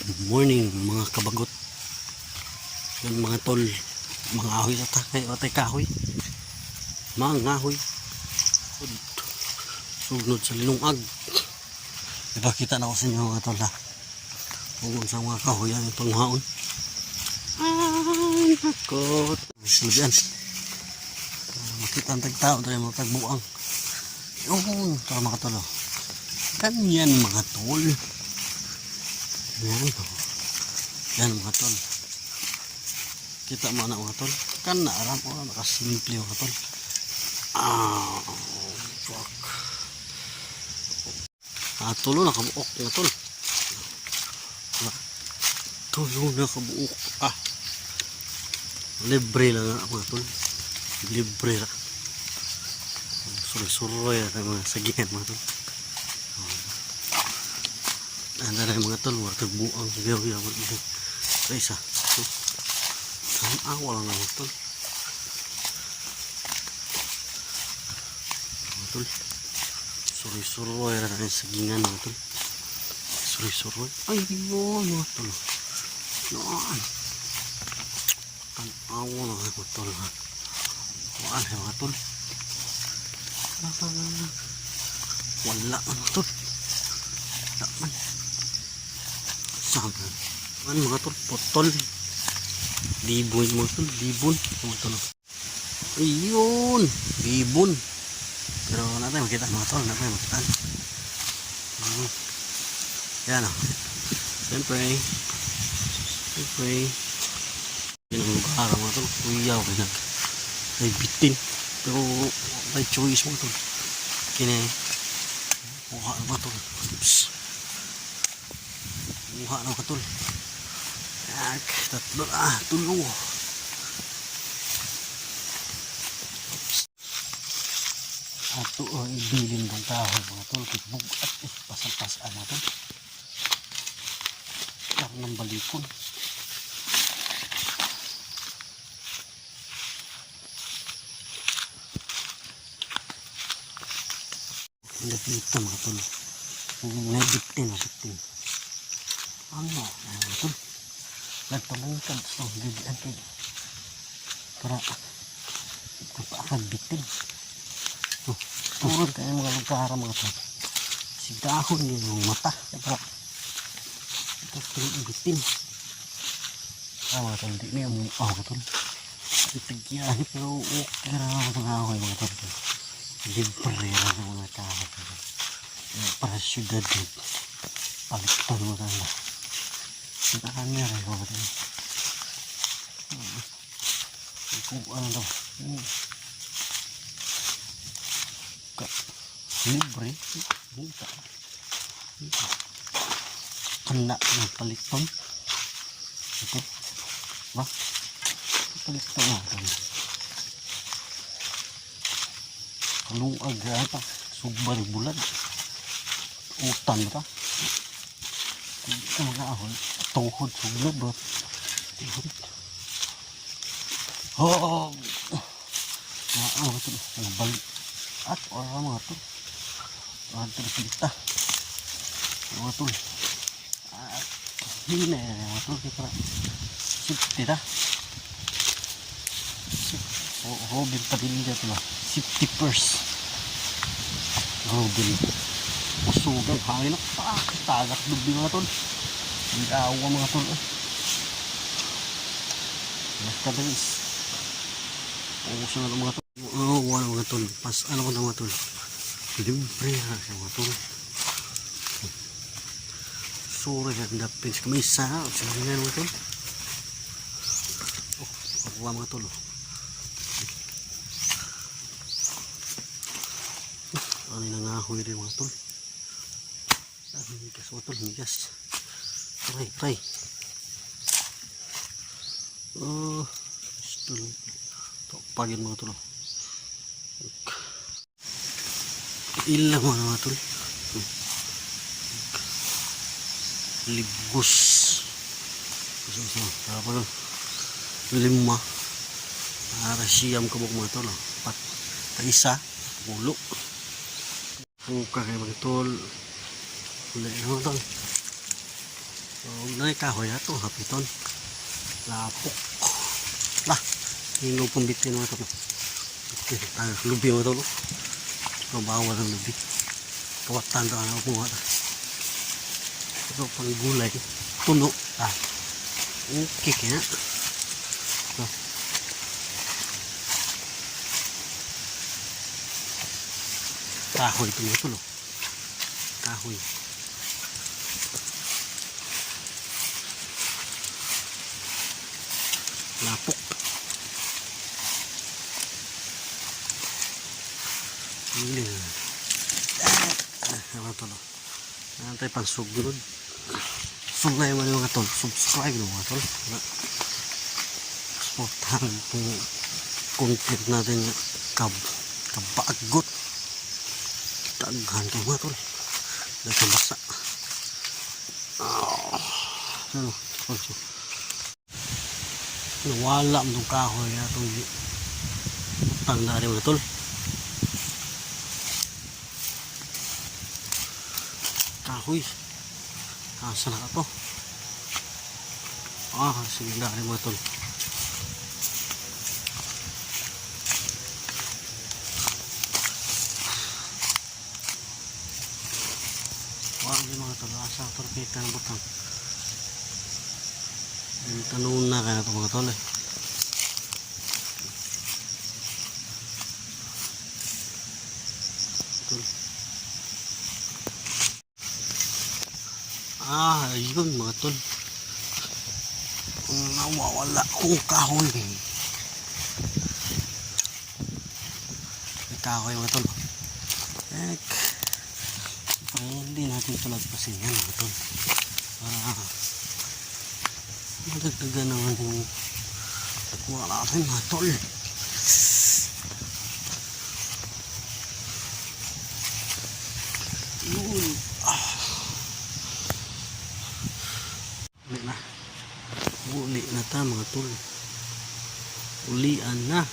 Good morning mga kabagot. Yan mga tol, mga ahoy sa takay o tay kahoy. Mga ahoy. Sugnod sa linungag. Ipakita na ko sa inyo mga tol ha. Huwag sa mga kahoy yan itong haon. Ay nakot. Sulubian. Makita ang tagtao tayo mga tagbuang. Yung tara mga tol. Ganyan mga tol. Yan mga tol. Kita mo na mga tol. Kan naaram o nakasimple mga tol. Fuck. Tulo na kabuok mga tol. Tulo na kabuok. Libre lang nga mga tol. Libre lang. Suroy-suroy na mga sagihan mga tol. Anda na mga tol, wartag buang gawi awan ito. Sa isa. Ang awal na mga tol. Mga tol. Suroy-suroy na rin sa gingan mga tol. Suroy-suroy. Ay, yun mga tol. Yan. Ang awal na mga tol. Wala mga tol. Wala mga tol. Wala man. Ano mga tol, potol, libon mga tol, libon mga tol. Ayun, libon. Pero natin makita mga tol, natin makita. Yan o. Siyempre yun ang lugar mga tol. Kuyaw ay bitin. Pero may choice mga tol. Kini kuha mga tol. Buha na ka tol. Tatlo tulo. Ato ang ibilin ng kahoy mga tol. Bugat pasan-pasan na tol. Kaya ng balikon. Nagpita mga tol. Nagbitin. Ano ito? Nagpamangkad sa bibigyan kayo para kapakad bitin. Turun kayo mga lugar mga ito. Sigahon yung mata. Ito turun bitin. Mga ito hindi na yung ito. Itagyahin pero okay na mga ahoy mga ito. Libre na mga kahoy. Para syudad dito. Palitan mo na. Kita kamera ko ba ito? Kung ano daw. Libre. Buka. Kena ng palitan. Ito. Ba? Palitan natin. Kaluag ata. Subar bulan. Utan ba? Ito mga ahon. Tuhod suglod bro. Mga ito. Mga balik. At orang mga ito. Mga ito kita. Mga ito. Hindi na mga ito. Kaya safety na. Robin pa din dito ba. Safety first. Robin. Usugan. Hangin na. Tagak dubi mga ito. Hindi awa mga tol. Basta guys. Puso na mga tol. Wala mga tol. Pas ano ko na mga tol. Libre na siya mga tol. Sorry na dapin. May isa. Sila nga mga tol. Wala mga tol. Ano yung nangahoy rin mga tol. Migas mga tol. Migas. Try. Pagin mga tol. Ilang mga tol. Libus. Tapos lima. Para siyam kabuk mga tol. Isa. Pulo. Buka kayo mga tol. Ulit mga tol. So, kahoy na ito, hapiton. Lapok. Lah, hingaw pong bitin mga ito. Lubi mga ito. So, bawal ang lubi. Kawatan ito ang kumuha. Ito pang gulay. Tuno. Okay kaya. So, kahoy ito mga ito. Kahoy. Lapok. Ini. Apa to? Nanti pang sugrod. Sulay mo mga tol. Subscribe no mga tol. Supportahan po content natin kabagot. Daghan to mga tol. Daghan basa. Ano? Nawala mo itong kahoy na itong utang na rin mga tol. Kahoy. Asa na ka to? Sige na rin mga tol. Wala mga tol. Asa ka torpita ng butang. Tanong na kaya ito mga tol eh. Ayun mga tol. Nawawala akong kahoy. May kahoy mga tol. Hindi natin palagpasin yan mga tol. Madagdagan naman yung kuha natin mga tol. Yun. Uli na ta mga tol. Ulian na.